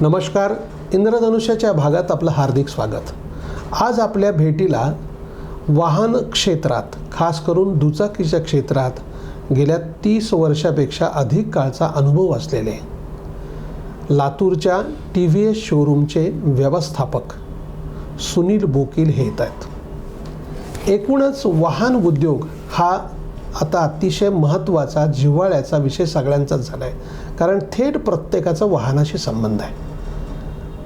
नमस्कार. इंद्रधनुष्याच्या भागात आपलं हार्दिक स्वागत. आज आपल्या भेटीला वाहन क्षेत्रात, खास करून दुचाकीच्या क्षेत्रात गेल्या 30 वर्षापेक्षा अधिक काळचा अनुभव असलेले लातूरच्या TVS शोरूमचे व्यवस्थापक सुनील बोकील हे येत आहेत. एकूणच वाहन उद्योग हा आता अतिशय महत्त्वाचा, जिव्हाळ्याचा विषय सगळ्यांचाच झाला आहे, कारण थेट प्रत्येकाचा वाहनाशी संबंध आहे.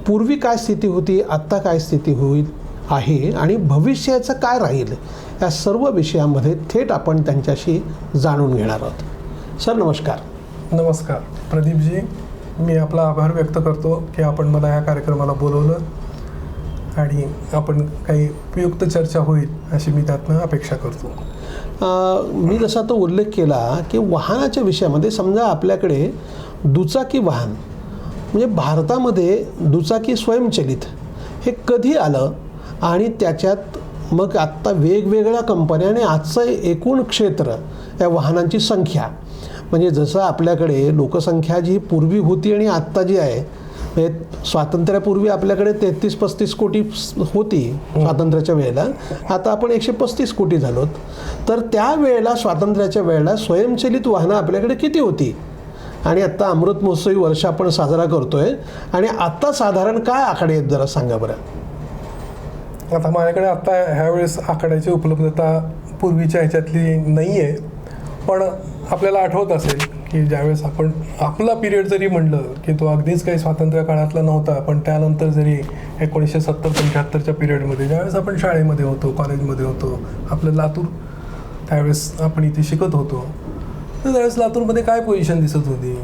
पूर्वी काय स्थिती होती, आत्ता काय स्थिती होईल आहे आणि भविष्याचं काय राहील, या सर्व विषयामध्ये थेट आपण त्यांच्याशी जाणून घेणार आहोत. सर नमस्कार. नमस्कार प्रदीपजी, मी आपला आभार व्यक्त करतो की आपण मला या कार्यक्रमाला बोलवलं आणि आपण काही उपयुक्त चर्चा होईल अशी मी त्यातनं अपेक्षा करतो. मी जसा तो उल्लेख केला की वाहनाच्या विषयामध्ये समजा आपल्याकडे दुचाकी वाहन म्हणजे भारतामध्ये दुचाकी स्वयंचलित हे कधी आलं आणि त्याच्यात मग आत्ता वेगवेगळ्या कंपन्या आणि आजचं एकूण क्षेत्र या वाहनांची संख्या, म्हणजे जसं आपल्याकडे लोकसंख्या जी पूर्वी होती आणि आत्ता जी आहे, म्हणजे स्वातंत्र्यापूर्वी आपल्याकडे 33-35 कोटी होती स्वातंत्र्याच्या वेळेला, आता आपण 135 कोटी झालोत. तर त्या वेळेला, स्वातंत्र्याच्या वेळेला स्वयंचलित वाहनं आपल्याकडे किती होती आणि आत्ता अमृत महोत्सवी वर्ष आपण साजरा करतोय आणि आत्ता साधारण काय आकडे आहेत जरा सांगा बरं. आता माझ्याकडे आत्ता ह्यावेळेस आकड्याची उपलब्धता पूर्वीच्या ह्याच्यातली नाही आहे, पण आपल्याला आठवत असेल की ज्यावेळेस आपण आपला पिरियड जरी म्हणलं की तो अगदीच काही स्वातंत्र्य काळातला नव्हता, पण त्यानंतर जरी 1970-75च्या पिरियडमध्ये ज्यावेळेस आपण शाळेमध्ये होतो, कॉलेजमध्ये होतो, आपलं लातूर त्यावेळेस आपण इथे शिकत होतो, तर त्यावेळेस लातूरमध्ये काय पोझिशन दिसत होती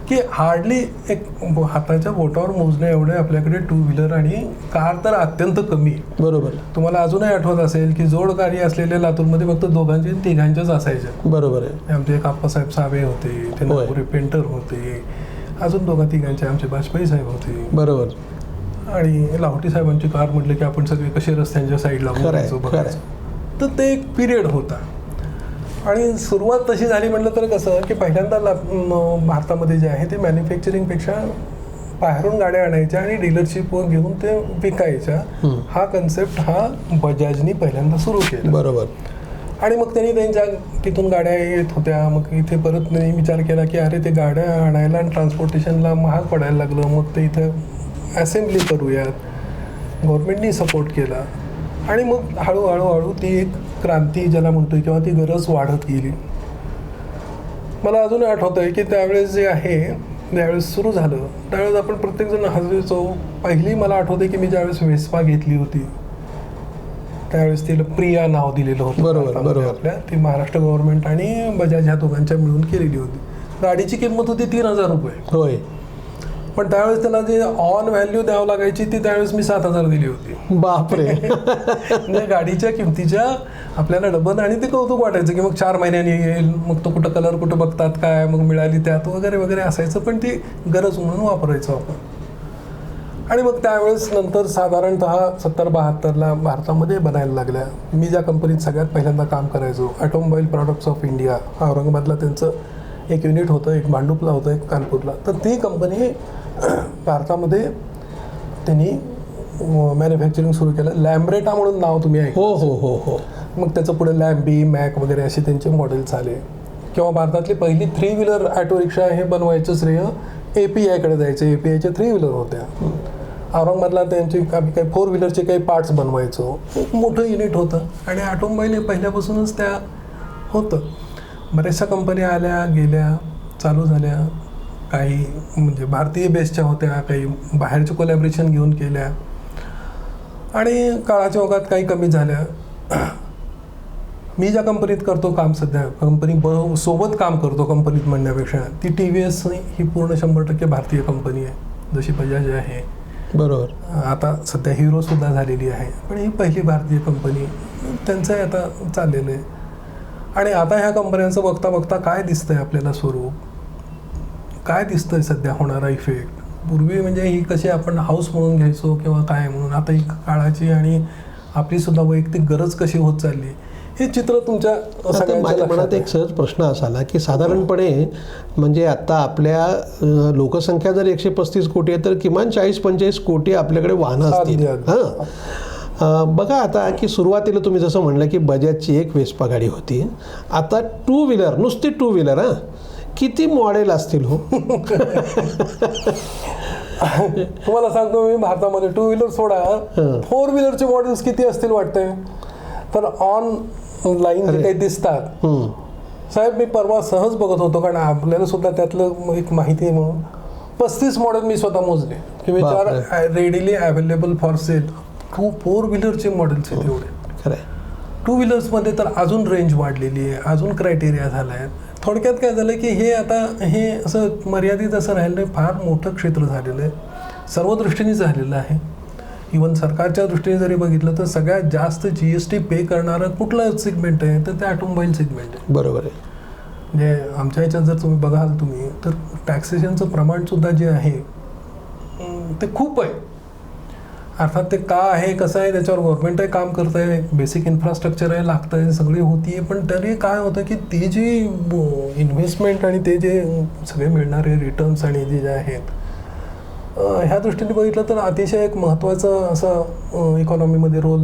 की हार्डली एक हाताच्या बोटावर मोजण्या एवढे आपल्याकडे टू व्हीलर आणि कार तर अत्यंत कमी. बरोबर. तुम्हाला अजूनही आठवत असेल की जोडकारी असलेल्या लातूरमध्ये फक्त दोघांचे तिघांच्याच असायच्या. बरोबर आहे. आमचे एक आप्पासाहेब साबळे होते, ते नागपुरी पेंटर होते, अजून दोघा-तिघांचे आमचे वाजपेयी साहेब होते. बरोबर. आणि लाहोटी साहेबांची कार म्हटलं की आपण सगळे कसे रस्त्यांच्या साईडला बघायचो. तर ते एक पिरियड होता आणि सुरुवात तशी झाली म्हटलं तर कसं की पहिल्यांदा भारतामध्ये जे आहे ते मॅन्युफॅक्चरिंगपेक्षा बाहेरून गाड्या आणायच्या आणि डीलरशिप घेऊन ते विकायच्या. हा कन्सेप्ट हा बजाजनी पहिल्यांदा सुरू केला. बरोबर. आणि मग त्यांनी त्यांच्या तिथून गाड्या येत होत्या. मग इथे परत त्यांनी विचार केला की अरे ते गाड्या आणायला आणि ट्रान्सपोर्टेशनला महाग पडायला लागलं, मग ते इथं असेंब्ली करूयात. गव्हर्नमेंटनी सपोर्ट केला आणि मग हळूहळू ती एक क्रांती ज्याला म्हणतोय किंवा ती गरज वाढत गेली. मला अजून आठवत आहे की त्यावेळेस जे आहे, ज्यावेळेस सुरू झालं त्यावेळेस आपण प्रत्येकजण हसायचो. पहिली मला आठवते की मी ज्यावेळेस वेस्पा घेतली होती त्यावेळेस तिला प्रिया नाव दिलेलं होतं. बरोबर. आपल्या ती महाराष्ट्र गव्हर्नमेंट आणि बजाज ह्या दोघांच्या मिळून केलेली होती. गाडीची किंमत होती 3,000 रुपये. होय. पण त्यावेळेस त्याला जे ऑन व्हॅल्यू द्यावं लागायची ती त्यावेळेस मी 7,000 दिली होती. बापरे. म्हणजे गाडीच्या किमतीच्या आपल्याला डबल. आणि ते कौतुक वाटायचं की मग 4 महिन्यांनी येईल, मग तो कुठं कलर कुठं बघतात काय, मग मिळाली त्यात वगैरे वगैरे असायचं, पण ती गरज म्हणून वापरायचो आपण. आणि मग त्यावेळेस नंतर साधारणतः 70-72ला भारतामध्ये बनायला लागल्या. मी ज्या कंपनीत सगळ्यात पहिल्यांदा काम करायचो, ऑटोमोबाईल प्रॉडक्ट्स ऑफ इंडिया, औरंगाबादला त्यांचं एक युनिट होतं, एक भांडुपला होतं, एक कानपूरला. तर ती कंपनी भारतामध्ये त्यांनी मॅन्युफॅक्चरिंग सुरू केलं. लॅम्ब्रेटा म्हणून नाव तुम्ही ऐकलं. हो. मग त्याचं पुढे लॅम्बी, मॅक वगैरे असे त्यांचे मॉडेल्स आले. किंवा भारतातली पहिली 3 व्हीलर ऑटो रिक्षा हे बनवायचं श्रेय APIकडे जायचं. APIच्या 3 व्हीलर होत्या. औरंगाबादला त्यांची काही 4 व्हीलरचे काही पार्ट्स बनवायचो. खूप मोठं युनिट होतं आणि ऑटोमोबाईल हे पहिल्यापासूनच त्या होतं. बऱ्याचशा कंपन्या आल्या गेल्या, चालू झाल्या. काही म्हणजे भारतीय बेसच्या होत्या, काही बाहेरचे कोलॅबरेशन घेऊन केल्या आणि काळाच्या ओघात काही कमी झाल्या. मी ज्या कंपनीत करतो काम, सध्या कंपनी सोबत काम करतो कंपनीत म्हणण्यापेक्षा, ती TVS ही पूर्ण 100% भारतीय कंपनी आहे, जशी बजाज आहे. बरोबर. आता सध्या हिरोसुद्धा झालेली आहे, पण ही पहिली भारतीय कंपनी, त्यांचंही आता चाललेलं आहे. आणि आता ह्या कंपन्यांचं बघता बघता काय दिसतंय आपल्याला स्वरूप, काय दिसतंय सध्या होणारा इफेक्ट. पूर्वी म्हणजे ही कशी आपण हाऊस म्हणून घ्यायचो किंवा काय म्हणून, आता ही काळाची आणि आपलीसुद्धा वैयक्तिक गरज कशी होत चालली. हे चित्र तुमच्या आता सगळ्यांच्या माझ्या लक्षात मनात आहे. एक सहज प्रश्न असा आला की साधारणपणे म्हणजे आता आपल्या लोकसंख्या जर 135 कोटी आहे तर किमान 40-45 कोटी आपल्याकडे वाहनं असतील. अगदी. हां, बघा आता की सुरुवातीला तुम्ही जसं म्हणलं की बजाजची एक वेस्पा गाडी होती. आता टू व्हीलर, नुसती टू व्हीलर हां, किती मॉडेल असतील हो? तुम्हाला सांगतो मी, भारतामध्ये टू व्हीलर सोडा, फोर व्हीलरचे मॉडेल्स किती असतील वाटतंय? तर ऑन लाईन जे काही दिसतात, साहेब मी परवा सहज बघत होतो, कारण आपल्याला सुद्धा त्यातलं एक माहिती आहे म्हणून 35 मॉडेल मी स्वतः मोजले की विचार readily available for sale. Four व्हीलरचे मॉडेल्स आहेत एवढे. खरं. टू व्हीलर्समध्ये तर अजून रेंज वाढलेली आहे, अजून क्रायटेरिया झाला आहे. थोडक्यात काय झालं की हे आता हे असं मर्यादित असं राहिलं नाही, फार मोठं क्षेत्र झालेलं आहे, सर्व दृष्टीने झालेलं आहे. इवन सरकारच्या दृष्टीने जरी बघितलं तर सगळ्यात जास्त GST पे करणारं कुठलं सेगमेंट आहे तर ते ऑटोमोबाईल सेगमेंट आहे. बरोबर आहे. म्हणजे आमच्या ह्याच्यात जर तुम्ही बघाल तुम्ही तर टॅक्सेशनचं प्रमाणसुद्धा जे आहे ते खूप आहे. अर्थात ते का आहे, कसं आहे, त्याच्यावर गव्हर्नमेंटही काम करत आहे, बेसिक इन्फ्रास्ट्रक्चर आहे, लागतं आहे, सगळी होती आहे. पण तरी काय होतं की ती जी इन्व्हेस्टमेंट आणि ते जे सगळे मिळणारे रिटर्न्स आणि जे आहेत ह्या दृष्टीने बघितलं तर अतिशय एक महत्त्वाचं असं इकॉनॉमीमध्ये रोल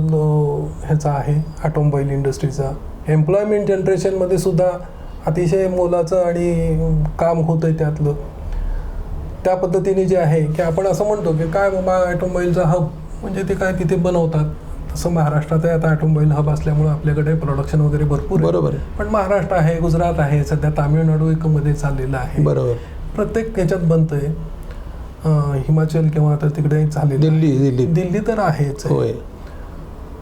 ह्याचा आहे ऑटोमोबाईल इंडस्ट्रीचा. एम्प्लॉयमेंट जनरेशनमध्ये सुद्धा अतिशय मोलाचं आणि काम होतं आहे त्यातलं. त्या पद्धतीने जे आहे की आपण असं म्हणतो की काय बाबा ऑटोमोबाईलचा हब म्हणजे ते काय तिथे बनवतात, तसं महाराष्ट्रात आहे आता ऑटोमोबाईल हब असल्यामुळं आपल्याकडे प्रोडक्शन वगैरे भरपूर आहे. बरोबर आहे. पण महाराष्ट्र आहे, गुजरात आहे, सध्या तामिळनाडू एकमध्ये चाललेलं आहे. बरोबर. प्रत्येक ह्याच्यात बनतंय. हिमाचल किंवा आता तिकडे झाले, दिल्ली तर आहेच आहे. होय.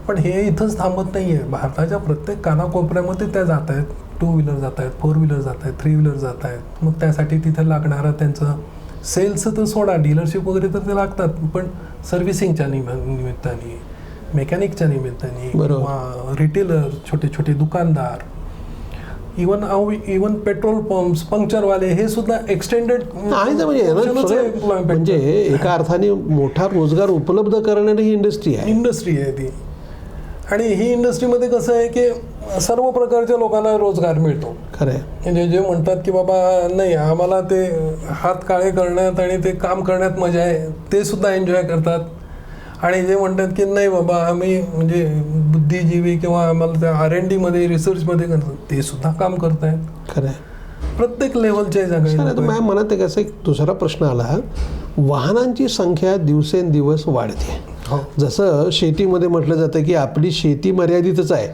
पण हे इथंच थांबत नाही आहे. भारताच्या प्रत्येक कानाकोपऱ्यामध्ये त्या जात आहेत. टू व्हीलर जात आहेत, फोर व्हीलर जात आहेत, थ्री व्हीलर जात आहेत. मग त्यासाठी तिथं लागणारं त्यांचं सेल्सचं तर सोडा, डीलरशिप वगैरे तर ते लागतात, पण सर्व्हिसिंगच्या निमित्ताने, मेकॅनिकच्या निमित्ताने किंवा रिटेलर, छोटे छोटे दुकानदार, इवन पेट्रोल पंप्स, पंक्चरवाले, हे सुद्धा एक्सटेंडेड म्हणजे एका अर्थाने मोठा रोजगार उपलब्ध करणारी ही इंडस्ट्री आहे ती. आणि ही इंडस्ट्रीमध्ये कसं आहे की सर्व प्रकारच्या लोकांना रोजगार मिळतो. खरं. म्हणजे जे म्हणतात की बाबा नाही आम्हाला ते हात काळे करण्यात आणि ते काम करण्यात मजा आहे, ते सुद्धा एन्जॉय करतात. आणि जे म्हणतात की नाही बाबा आम्ही म्हणजे बुद्धिजीवी किंवा आम्हाला त्या R&D मध्ये रिसर्चमध्ये करतात, ते सुद्धा काम करत आहेत. खरं. प्रत्येक लेवलच्या जागा. माझ्या मनात एक असा एक दुसरा प्रश्न आला, वाहनांची संख्या दिवसेंदिवस वाढते. जसं शेतीमध्ये म्हटलं जातं की आपली शेती मर्यादितच आहे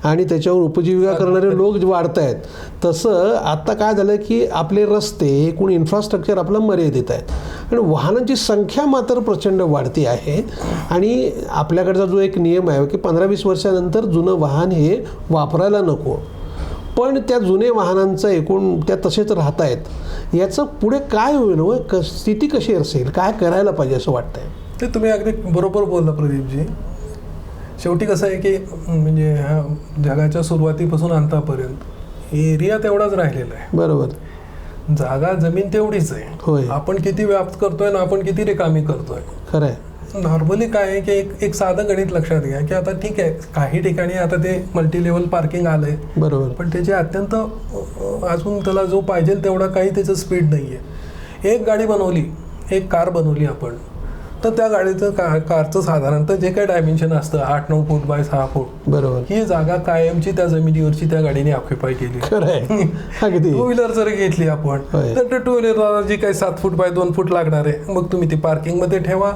आणि त्याच्यावर उपजीविका करणारे लोक वाढत आहेत, तसं आता काय झालं की आपले रस्ते, एकूण इन्फ्रास्ट्रक्चर आपलं मर्यादित आहे आणि वाहनांची संख्या मात्र प्रचंड वाढती आहे. आणि आपल्याकडचा जो एक नियम आहे की 15-20 वर्षानंतर जुनं वाहन हे वापरायला नको, पण त्या जुने वाहनांचं एकूण त्या तसेच राहत आहेत. याचं पुढे काय होईल व स्थिती कशी असेल, काय करायला पाहिजे असं वाटतंय? ते तुम्ही अगदी बरोबर बोलला प्रदीपजी. शेवटी कसं आहे की म्हणजे ह्या जगाच्या सुरुवातीपासून अंतापर्यंत एरिया तेवढाच राहिलेला आहे. बरोबर. जागा जमीन तेवढीच आहे. होय. आपण किती व्याप्त करतोय ना आपण किती रिकामी करतोय. खरंय. नॉर्मली काय आहे की एक साधं गणित लक्षात घ्या की आता ठीक आहे काही ठिकाणी आता ते मल्टी लेवल पार्किंग आलंय. बरोबर. पण त्याचे अत्यंत अजून त्याला जो पाहिजे तेवढा काही त्याचं स्पीड नाही आहे. एक गाडी बनवली, एक कार बनवली आपण, तर त्या गाडीचं कारचं साधारणतः जे काही डायमेन्शन असतं 8-9 फूट बाय 6 फूट, बरोबर, ही जागा कायमची त्या जमिनीवरची त्या गाडीने ऑक्युपाय केली. टू व्हीलर जर घेतली आपण तर टू व्हीलरला जी काही 7 फूट बाय 2 फूट लागणार आहे, मग तुम्ही ती पार्किंगमध्ये ठेवा,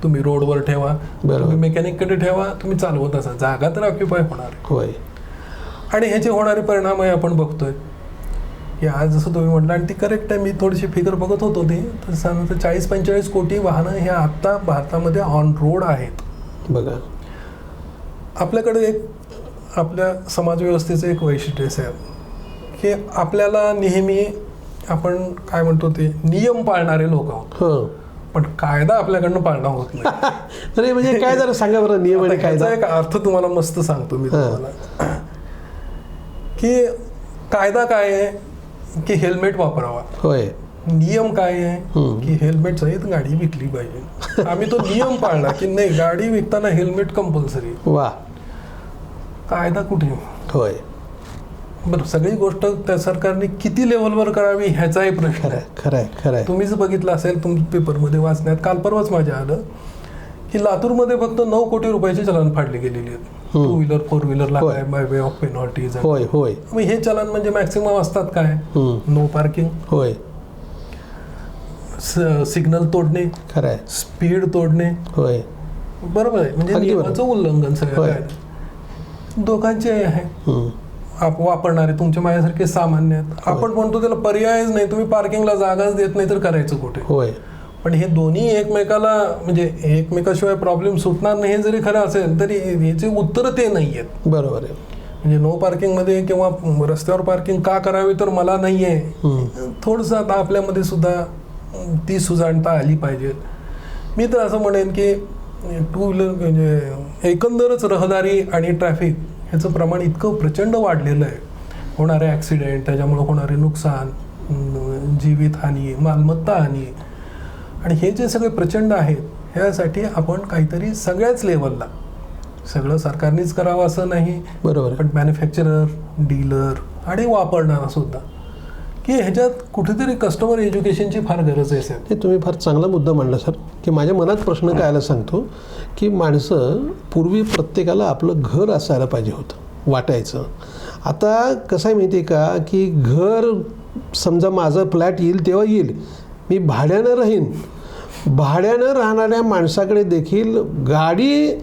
तुम्ही रोडवर ठेवा, तुम्ही मेकॅनिककडे ठेवा, तुम्ही चालवत असा, जागा तर ऑक्युपाय होणार. होय. आणि ह्याचे होणारे परिणाम आपण बघतोय की आज जसं तुम्ही म्हटलं आणि ती करेक्ट आहे. मी थोडीशी फिगर बघत होतो ते, तर साधारणतः 40-45 कोटी वाहनं हे आत्ता भारतामध्ये ऑन रोड आहेत. बघा, आपल्याकडे एक आपल्या समाजव्यवस्थेचं एक वैशिष्ट्य आहे की आपल्याला नेहमी आपण काय म्हणतो ते नियम पाळणारे लोक आहोत, पण कायदा आपल्याकडनं पाळणं होत नाही. म्हणजे काय जरा सांगा बरं, नियम आणि कायदा. एक अर्थ तुम्हाला मस्त सांगतो मी तुम्हाला की कायदा काय आहे की हेल्मेट वापरावा. होय. नियम काय आहे की हेल्मेट सहित गाडी विकली पाहिजे. आम्ही तो नियम पाळला की नाही गाडी विकताना हेल्मेट कंपल्सरी. वा. कायदा कुठे? होय. बरं, सगळी गोष्ट त्या सरकारने किती लेवलवर करावी ह्याचाही प्रश्न खरंय आहे. खरंय खरंय. तुम्हीच बघितलं असेल पेपरमध्ये वाचण्यात, काल परवाच माझ्या आलं की लातूरमध्ये फक्त 9 कोटी रुपयाचे चलन फाडले गेलेले आहेत. 2 व्हीलर 4 व्हीलरला होय. काय बाय वे ऑफ पेनॉल्टीज. होय होय. मग हे चलन म्हणजे मॅक्सिमम असतात काय? नो पार्किंग, होय. सिग्नल तोडणे, खरंय. स्पीड तोडणे. होय. बरोबर आहे, म्हणजे अगदी बरोबर. नियमाचं उल्लंघन सगळं होय. काय दोघांचे आहे. हम्म. वापरणारे तुमच्या माझ्यासारखे सामान्य आहेत. आपण म्हणतो त्याला पर्यायच नाही, तुम्ही पार्किंगला जागाच देत नाही तर करायचं कुठे? होय. पण हे दोन्ही एकमेकाला म्हणजे एकमेकाशिवाय प्रॉब्लेम सुटणार नाही हे जरी खरं असेल तरी ह्याचे उत्तर ते नाही आहेत. बरोबर आहे. म्हणजे नो पार्किंगमध्ये किंवा रस्त्यावर पार्किंग का करावी तर मला नाही आहे, थोडंसं आता आपल्यामध्ये सुद्धा ती सुजाणता आली पाहिजे. मी तर असं म्हणेन की 2 व्हीलर म्हणजे एकंदरच रहदारी आणि ट्रॅफिक ह्याचं प्रमाण इतकं प्रचंड वाढलेलं आहे. होणारे ॲक्सिडेंट, त्याच्यामुळे होणारे नुकसान, जीवितहानी, मालमत्ता हानी, आणि हे जे सगळे प्रचंड आहेत ह्यासाठी आपण काहीतरी सगळ्याच लेवलला, सगळं सरकारनेच करावं असं नाही, बरोबर. पण मॅन्युफॅक्चरर, डीलर आणि वापरणारा सुद्धा, की ह्याच्यात कुठेतरी कस्टमर एज्युकेशनची फार गरज आहे. हे तुम्ही फार चांगला मुद्दा मांडला सर, की माझ्या मनात प्रश्न काय आला सांगतो, की माणसं पूर्वी प्रत्येकाला आपलं घर असायला पाहिजे होतं, वाटायचं. आता कसं आहे माहिती आहे का, की घर समजा माझं फ्लॅट येईल तेव्हा येईल, मी भाड्यानं राहीन. भाड्यानं राहणाऱ्या माणसाकडे देखील गाडी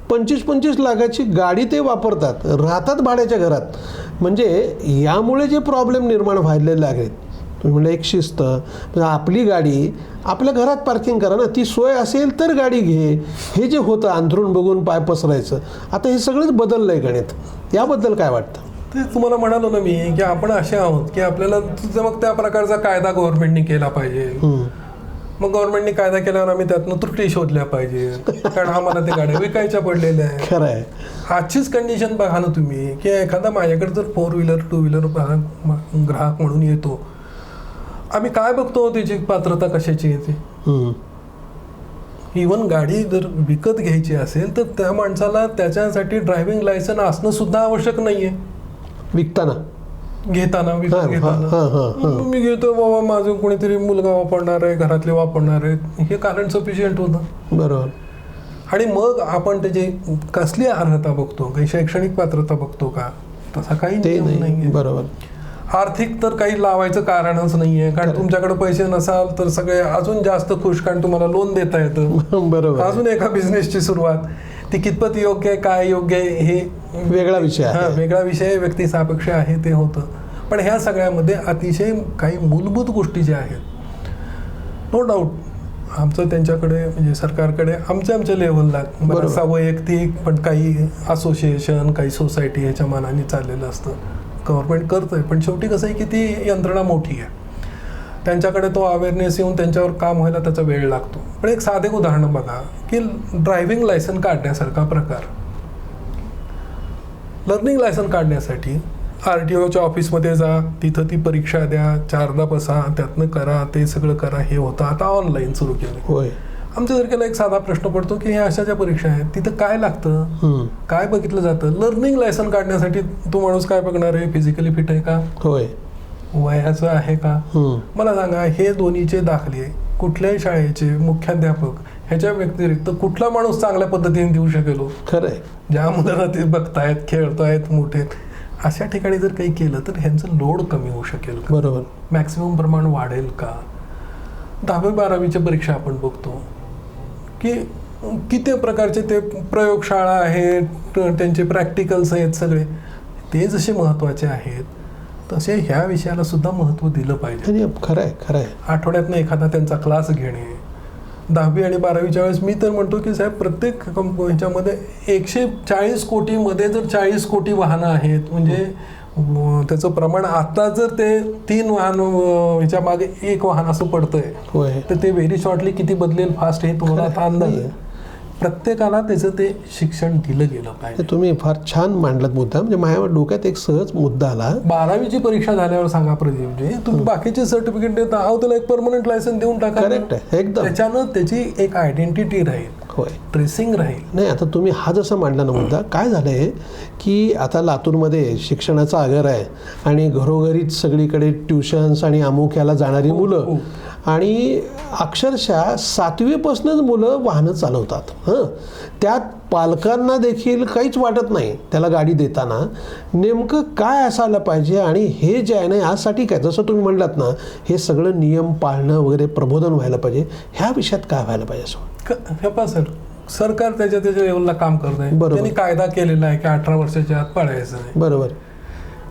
25-25 लाखाची गाडी ते वापरतात, राहतात भाड्याच्या घरात. म्हणजे यामुळे जे प्रॉब्लेम निर्माण व्हायला लागलेत, तुम्ही म्हणलं एक शिस्त, म्हणजे आपली गाडी आपल्या घरात पार्किंग करा ना, ती सोय असेल तर गाडी घे. हे जे होतं अंथरूण बघून पाय पसरायचं, आता हे सगळंच बदललं आहे गणित. याबद्दल काय वाटतं? ते तुम्हाला म्हणालो ना मी की आपण असे आहोत की आपल्याला मग त्या प्रकारचा कायदा गव्हर्नमेंटने केला पाहिजे. मग गव्हर्नमेंटने कायदा केल्यावर आम्ही त्यातनं त्रुटी शोधल्या पाहिजे, कारण आम्हाला ते गाड्या विकायच्या पडलेल्या आहे. खरं आहे. आजचीच कंडिशन बघा ना तुम्ही, की एखादा माझ्याकडे जर 4 व्हीलर 2 व्हीलर ग्राहक म्हणून येतो, आम्ही काय बघतो त्याची पात्रता कशाची येते. इवन गाडी जर विकत घ्यायची असेल तर त्या माणसाला त्याच्यासाठी ड्रायव्हिंग लायसन असणं सुद्धा आवश्यक नाहीये. विकताना घेताना विकत घेताना मी घेतो बाबा माझं कोणीतरी मुलगा वापरणार आहे, घरातले वापरणार आहेत, हे कारण सफिशियंट होतं. बरोबर. आणि मग आपण त्याची कसली अर्हता बघतो, काही शैक्षणिक पात्रता बघतो का, तसा काही नाही. बरोबर. आर्थिक तर काही लावायचं कारणच नाहीये, कारण तुमच्याकडे पैसे नसाल तर सगळे अजून जास्त खुश, कारण तुम्हाला लोन देता येतं. बरोबर. अजून एका बिझनेसची सुरुवात, ती कितपत योग्य आहे काय योग्य आहे हे वेगळा विषय आहे. वेगळा विषय, व्यक्ती सापेक्ष आहे ते होतं. पण ह्या सगळ्यामध्ये अतिशय काही मूलभूत गोष्टी ज्या आहेत, नो डाऊट आमचं त्यांच्याकडे म्हणजे सरकारकडे आमच्या लेव्हलला बराचसा वैयक्तिक पण काही असोसिएशन, काही सोसायटी ह्याच्या मानाने चाललेलं असतं. गव्हर्नमेंट करतंय, पण शेवटी कसं आहे की ती यंत्रणा मोठी आहे, त्यांच्याकडे तो अवेअरनेस येऊन त्यांच्यावर काम व्हायला त्याचा वेळ लागतो. पण एक साधे उदाहरण बघा की ड्रायव्हिंग लायसन काढण्यासारखा प्रकार, लर्निंग लायसन काढण्यासाठी RTOच्या ऑफिसमध्ये जा, तिथं ती परीक्षा द्या, 4दा बसा, त्यातनं करा, ते सगळं करा, हे होतं. आता ऑनलाईन सुरू केलं. होय. आमच्यासारख्याला एक साधा प्रश्न पडतो की ह्या अशा ज्या परीक्षा आहेत तिथं काय लागतं, काय बघितलं जातं? लर्निंग लायसन काढण्यासाठी तो माणूस काय बघणार आहे, फिजिकली फिट आहे का, होय, वयाचं आहे का? मला सांगा, हे दोन्हीचे दाखले कुठल्याही शाळेचे मुख्याध्यापक ह्याच्या व्यतिरिक्त कुठला माणूस चांगल्या पद्धतीने देऊ शकेल? खरंय. ज्या मुलांना ते बघतायत, खेळतायत, मोठे, अशा ठिकाणी जर काही केलं तर ह्यांचं लोड कमी होऊ शकेल का? बरोबर. मॅक्सिमम प्रमाण वाढेल का? 10वी-12वीच्या परीक्षा आपण बघतो की किती प्रकारचे ते प्रयोगशाळा आहेत, त्यांचे प्रॅक्टिकल्स आहेत, सगळे ते जसे महत्त्वाचे आहेत तसे ह्या विषयाला सुद्धा महत्त्व दिलं पाहिजे. खरंय खरंय. आठवड्यातनं एखादा त्यांचा क्लास घेणे. 10वी आणि 12वीच्या वेळेस मी तर म्हणतो की साहेब प्रत्येक ह्याच्यामध्ये 140 कोटीमध्ये जर 40 कोटी वाहनं आहेत, म्हणजे त्याचं प्रमाण आता जर ते 3 वाहन ह्याच्या मागे 1 वाहन असं पडतंय, तर ते व्हेरी शॉर्टली किती बदलेल फास्ट हे तुम्हाला आता अंदाज आहे. प्रत्येकाला त्याचं ते शिक्षण दिलं गेलं पाहिजे. तुम्ही फार छान मांडलात मुद्दा. म्हणजे माझ्या डोक्यात एक सहज मुद्दा आला. 12वीची परीक्षा झाल्यावर सांगा प्रदीपजी, तुम्ही बाकीचे सर्टिफिकेट देता, त्याला एक परमनंट लायसन देऊन टाका. करेक्ट आहे एकदम. त्याच्यानं त्याची एक आयडेंटिटी राहील. होय. ट्रेसिंग राहील. नाही, आता तुम्ही हा जसा मांडला ना मुद्दा, काय झालं आहे की आता लातूरमध्ये शिक्षणाचा आगर आहे आणि घरोघरीच सगळीकडे ट्युशन्स आणि अमुक याला जाणारी मुलं, आणि अक्षरशः 7वीपासूनच मुलं वाहनं चालवतात. त्यात पालकांना देखील काहीच वाटत नाही त्याला गाडी देताना नेमकं काय असायला पाहिजे. आणि हे जे आहे ना, यासाठी काय, जसं तुम्ही म्हणलात ना, हे सगळं नियम पाळणं वगैरे प्रबोधन व्हायला पाहिजे. ह्या विषयात काय व्हायला पाहिजे असं? हे पहा सर, सरकार त्याच्या लेवलला काम करत आहे. बरोबर. त्यांनी कायदा केलेला आहे की 18 वर्षाच्या आत पाळायचं नाही. बरोबर.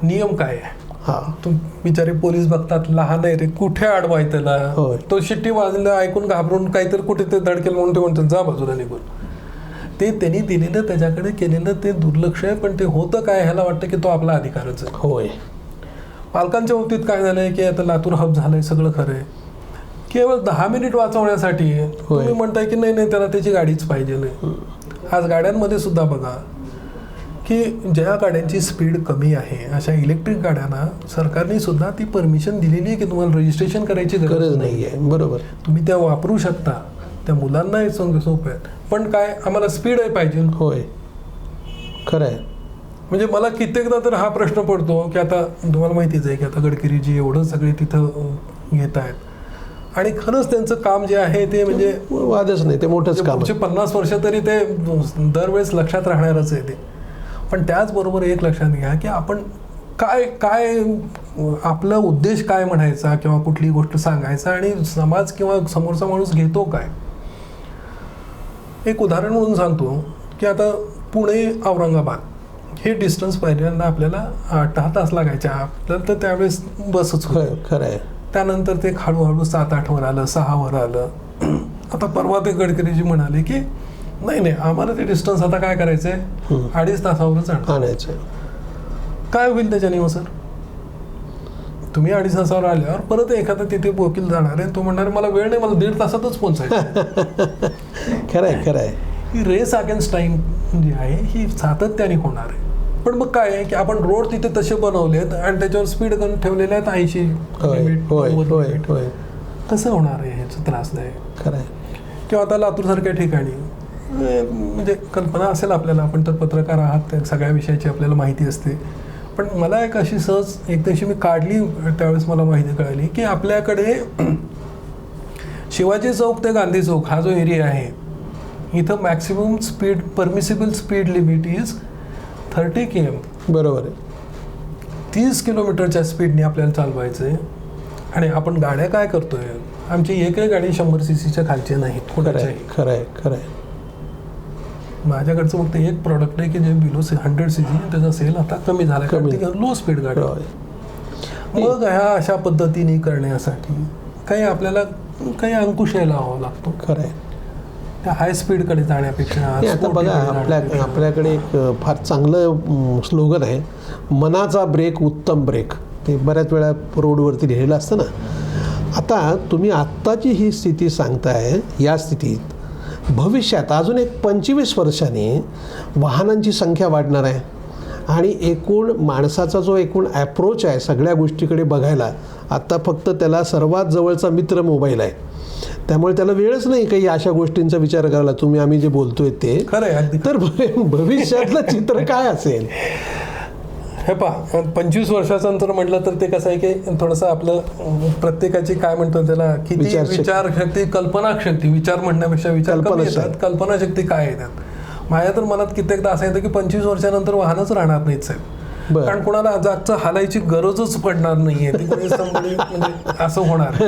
नियम काय आहे? हां, बिचारे पोलीस बघतात, लहान आहे रे, कुठे अडवाय त्याला. होय. तो शिट्टी वाजला ऐकून घाबरून काहीतरी कुठे ते धडकेल म्हणून ते म्हणतात जा बाजूला निघून. ते त्यांनी दिलेलं त्याच्याकडे केलेलं ते दुर्लक्ष आहे. पण ते होतं काय, ह्याला वाटतं की तो आपला अधिकारच आहे. होय. पालकांच्या बाबतीत काय झालंय की आता लातूर हब झालंय, सगळं खरं आहे. केवळ 10 मिनिट वाचवण्यासाठी तुम्ही म्हणताय की नाही नाही त्याला त्याची गाडीच पाहिजे नाही. आज गाड्यांमध्ये सुद्धा बघा की ज्या गाड्यांची स्पीड कमी आहे अशा इलेक्ट्रिक गाड्यांना सरकारने सुद्धा ती परमिशन दिलेली आहे की तुम्हाला रजिस्ट्रेशन करायची गरज नाही आहे. बरोबर. तुम्ही त्या वापरू शकता, त्या मुलांना हे सोपं आहे. पण काय, आम्हाला स्पीड आहे पाहिजे. होय, खरं आहे. म्हणजे मला कित्येकदा तर हा प्रश्न पडतो की आता तुम्हाला माहितीच आहे की आता गडकरीजी एवढं सगळे तिथं घेत आहेत आणि खरंच त्यांचं काम जे आहे ते म्हणजे वादच नाही, ते मोठंच काम आहे. 50 वर्ष तरी ते दरवेळेस लक्षात राहणारच आहे ते. पण त्याचबरोबर एक लक्षात घ्या की आपण काय काय आपला उद्देश काय म्हणायचा किंवा कुठली गोष्ट सांगायचा आणि समाज किंवा समोरचा माणूस घेतो काय. एक उदाहरण म्हणून सांगतो की आता पुणे औरंगाबाद हे डिस्टन्स पहिल्यांदा आपल्याला 8 तास लागायच्या आपल्याला, तर त्यावेळेस बसच होतं. खरं आहे. त्यानंतर ते हळूहळू 7-8 वर आलं, 6 वर आलं. आता ते गडकरीजी म्हणाले की नाही नाही आम्हाला ते डिस्टन्स आता काय करायचंय, 2.5 तासावरच आणायचं. काय होईल त्याच्याने मग सर? तुम्ही 2.5 तासावर आल्यावर परत एखादा तिथे वकील जाणार आहे, तो म्हणणार मला वेळ नाही, मला 1.5 तासातच पोहोचायचं. खरं आहे, खरं आहे. ही रेस अगेन्स्ट टाइम जी आहे ही सातत्याने होणार आहे. पण मग काय आहे की आपण रोड तिथे तसे बनवलेत आणि त्याच्यावर स्पीड गन ठेवलेले आहेत 80 लिमिट. कसं होणार आहे ह्याचं त्रासदायक? खरं आहे. किंवा आता लातूरसारख्या ठिकाणी म्हणजे कल्पना असेल आपल्याला, आपण तर पत्रकार आहात, त्या सगळ्या विषयाची आपल्याला माहिती असते. पण मला एक अशी सहज एक दिवशी मी काढली, त्यावेळेस मला माहिती कळाली की आपल्याकडे शिवाजी चौक ते गांधी चौक हा जो एरिया आहे इथं maximum speed permissible speed limit is 30 km. बरोबर आहे. 30 किलोमीटरच्या स्पीडने आपल्याला चालवायचं आहे. आणि आपण गाड्या काय करतोय, आमची एकही गाडी 100 cc खालची नाही. खरं आहे, खरं आहे, खरं आहे. माझ्याकडचं फक्त एक प्रॉडक्ट आहे की जे बिलो 100 cc त्याचा सेल आता कमी झाला, लो स्पीड गाडी. मग ह्या अशा पद्धतीने करण्यासाठी काही आपल्याला काही अंकुश लावावा लागतो. खरं आहे. त्या हाय स्पीडकडे जाण्यापेक्षा. आता बघा आपल्याकडे एक फार चांगलं स्लोगन आहे, मनाचा ब्रेक उत्तम ब्रेक. ते बऱ्याच वेळा रोडवरती लिहिलेलं असतं ना. आता तुम्ही आत्ताची ही स्थिती सांगताय, या स्थितीत भविष्यात अजून एक 25 वर्षांनी वाहनांची संख्या वाढणार आहे आणि एकूण माणसाचा जो एकूण ॲप्रोच आहे सगळ्या गोष्टीकडे बघायला, आत्ता फक्त त्याला सर्वात जवळचा मित्र मोबाईल आहे. त्यामुळे त्याला वेळच नाही काही अशा गोष्टींचा विचार करायला. आम्ही जे बोलतोय ते खरं आहे. तर भविष्यातलं चित्र काय असेल? हे पहा, 25 वर्षाचं नंतर म्हटलं तर ते कसं आहे की थोडंसं आपलं प्रत्येकाची काय म्हणतो त्याला, किती विचारशक्ती, कल्पनाशक्ती, विचार म्हणण्यापेक्षा विचार कमी येतात, कल्पनाशक्ती काय येतात. माझ्या तर मनात कित्येकदा असं येतं की 25 वर्षानंतर वाहनच राहणार नाहीत साहेब. कारण कोणाला जागचं हालायची गरजच पडणार नाहीये, म्हणजे असं होणार.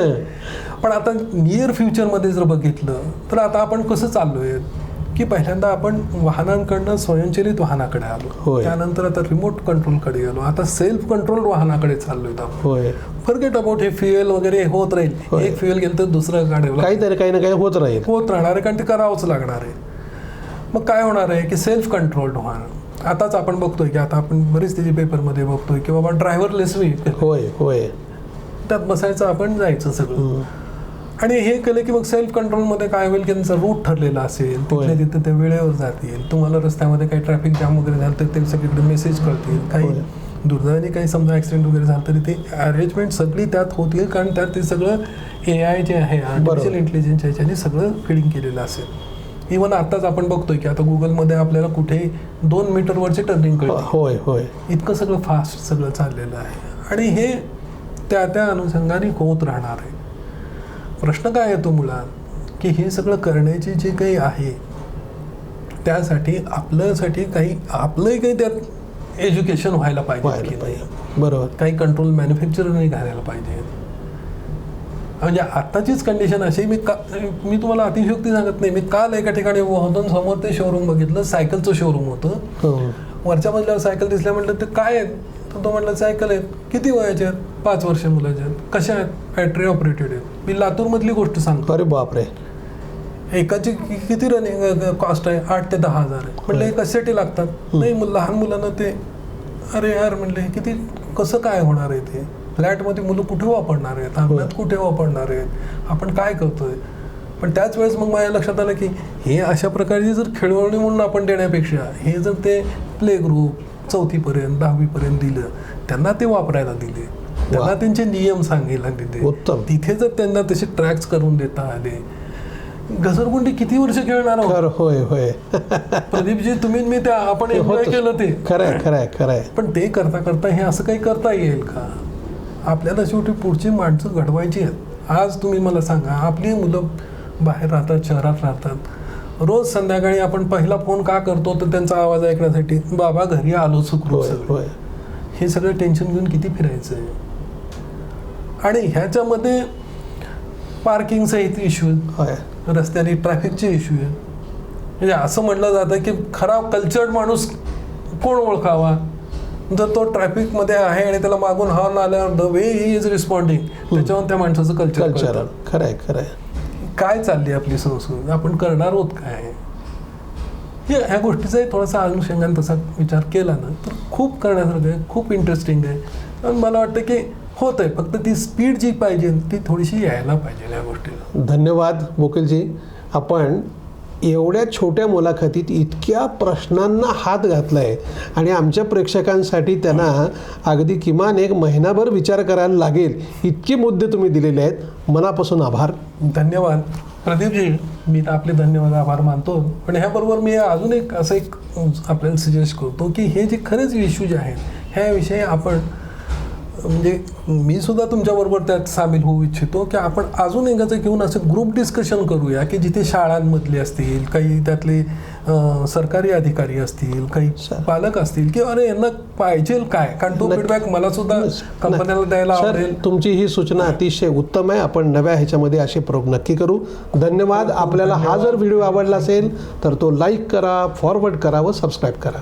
पण आता नियर फ्युचरमध्ये जर बघितलं तर आता आपण कसं चाललोय की पहिल्यांदा आपण वाहनांकडनं स्वयंचलित वाहनाकडे आलो, त्यानंतर आता रिमोट कंट्रोलकडे गेलो, आता सेल्फ कंट्रोल वाहनाकडे चाललोय. फॉरगेट अबाउट हे फ्युएल वगैरे होत राहील. एक फ्युएल गेलं तर दुसरं गाडीवर काहीतरी काही ना काही होत राहणार आहे, कारण ते करावंच लागणार आहे. मग काय होणार आहे की सेल्फ कंट्रोल्ड वाहन. आताच आपण बघतोय की आता आपण बरीच त्याची पेपरमध्ये बघतोय की बाबा ड्रायव्हरलेस व्हेइकल, त्यात बसायचं, आपण जायचं सगळं. आणि हे केलं की मग सेल्फ कंट्रोलमध्ये काय होईल की त्यांचा रूट ठरलेला असेल, तिथल्या तिथे ते वेळेवर जातील. तुम्हाला रस्त्यामध्ये काही ट्रॅफिक जाम वगैरे झालं तर ते सगळीकडे मेसेज कळतील. काही दुर्दैवाने काही समजा ॲक्सिडेंट वगैरे झालं तरी ते अरेंजमेंट सगळी त्यात होतील, कारण त्यात ते सगळं AI जे आहे आर्टिफिशियल इंटेलिजन्सच्या ह्याच्याने सगळं फिडिंग केलेलं असेल. इव्हन आताच आपण बघतोय की आता गुगलमध्ये आपल्याला कुठे 2 मीटरवरचे टर्निंग कळते. होय होय. इतकं सगळं फास्ट सगळं चाललेलं आहे आणि हे त्या त्या अनुषंगाने होत राहणार आहे. प्रश्न काय येतो मुळात की हे सगळं करण्याची जे काही आहे त्यासाठी आपल्यासाठी आपलंही काही त्यात एज्युकेशन व्हायला पाहिजे की नाही. बरोबर. काही कंट्रोल मॅन्युफॅक्चररने घालायला पाहिजे. म्हणजे आत्ताचीच कंडिशन अशी मी तुम्हाला अतिशयोक्ती सांगत नाही. मी काल एका ठिकाणी उभा होतो समोर ते शोरूम बघितलं, सायकलचं शोरूम होतं. वरच्या मजल्यावर सायकल दिसल्या, म्हटलं ते काय आहेत, तर तो म्हटलं सायकल आहेत. किती वयाचे आहेत? 5 वर्ष मुलाचे आहेत. कशा आहेत? बॅटरी ऑपरेटेड आहेत. मी लातूरमधली गोष्ट सांगतो. अरे बापरे. एकाची किती रनिंग कॉस्ट आहे? 8 ते 10 हजार आहे. म्हटलं हे कशासाठी लागतात? नाही, लहान मुलांना ते. अरे यार म्हटलं हे किती कसं काय होणार आहे ते? फ्लॅटमध्ये मुलं कुठे वापरणार आहेत? अंगणात कुठे वापरणार आहेत? आपण काय करतोय? पण त्याच वेळेस मग माझ्या लक्षात आलं की हे अशा प्रकारची जर खेळवणी म्हणून आपण देण्यापेक्षा हे जर ते प्ले ग्रुप 4थीपर्यंत 10वीपर्यंत दिलं, त्यांना ते वापरायला दिले, त्यांना त्यांचे नियम सांगायला दिले, तिथे जर त्यांना तसे ट्रॅक्स करून देता आले, घसरगुंडी किती वर्ष खेळणार आहोत. होय होय. प्रदीपजी तुम्ही मी त्या आपण एन्जॉय केलं ते खरंय खरंय खरंय. पण ते करता करता हे असं काही करता येईल का? आपल्याला शेवटी पुढची माणसं घडवायची आहेत. आज तुम्ही मला सांगा, आपली मुलं बाहेर राहतात, शहरात राहतात, रोज संध्याकाळी आपण पहिला फोन का करतो तर त्यांचा आवाज ऐकण्यासाठी, बाबा घरी आलो सुखरूप. हे सगळं टेन्शन घेऊन किती फिरायचं आहे. आणि ह्याच्यामध्ये पार्किंगचा इथे इश्यू आहे, रस्त्याने ट्रॅफिकचे इश्यू आहे. म्हणजे असं म्हटलं जातं की खरा कल्चर्ड माणूस कोण ओळखावा? जर तो ट्रॅफिकमध्ये आहे आणि त्याला मागून हॉर्न आल्यावर the way he is responding, त्याच्यावर त्या माणसाचं कल्चर. खरंय खरंय. काय चालली आपली संस्कृती, आपण करणार आहोत काय? ह्या गोष्टीचाही थोडासा अनुषंगाने तसा विचार केला ना तर खूप करण्यासारखं आहे, खूप इंटरेस्टिंग आहे. आणि मला वाटतं की होत आहे, फक्त ती स्पीड जी पाहिजे ती थोडीशी यायला पाहिजे या गोष्टीला. धन्यवाद मुकुलजी. आपण एवढ्या छोट्या मुलाखतीत इतक्या प्रश्नांना हात घातला आहे आणि आमच्या प्रेक्षकांसाठी त्यांना अगदी किमान 1 महिनाभर विचार करायला लागेल इतके मुद्दे तुम्ही दिलेले आहेत. मनापासून आभार. धन्यवाद प्रदीपजी. मी तर आपले धन्यवाद आभार मानतो. पण ह्याबरोबर मी अजून एक आपल्याला सजेस्ट करतो की हे जे खरेच इश्यूज आहेत ह्याविषयी आपण म्हणजे मी सुद्धा तुमच्याबरोबर त्यात सामील होऊ इच्छितो की आपण अजून एकाचं घेऊन असं ग्रुप डिस्कशन करूया की जिथे शाळांमधले असतील, काही त्यातले सरकारी अधिकारी असतील, काही पालक असतील की अरे यांना पाहिजे काय, कारण तो फीडबॅक मला सुद्धा कंपन्याला द्यायला आवडेल. तुमची ही सूचना अतिशय उत्तम आहे. आपण नव्या ह्याच्यामध्ये असे प्रयोग नक्की करू. धन्यवाद. आपल्याला हा जर व्हिडिओ आवडला असेल तर तो लाईक करा, फॉरवर्ड करा व सबस्क्राईब करा.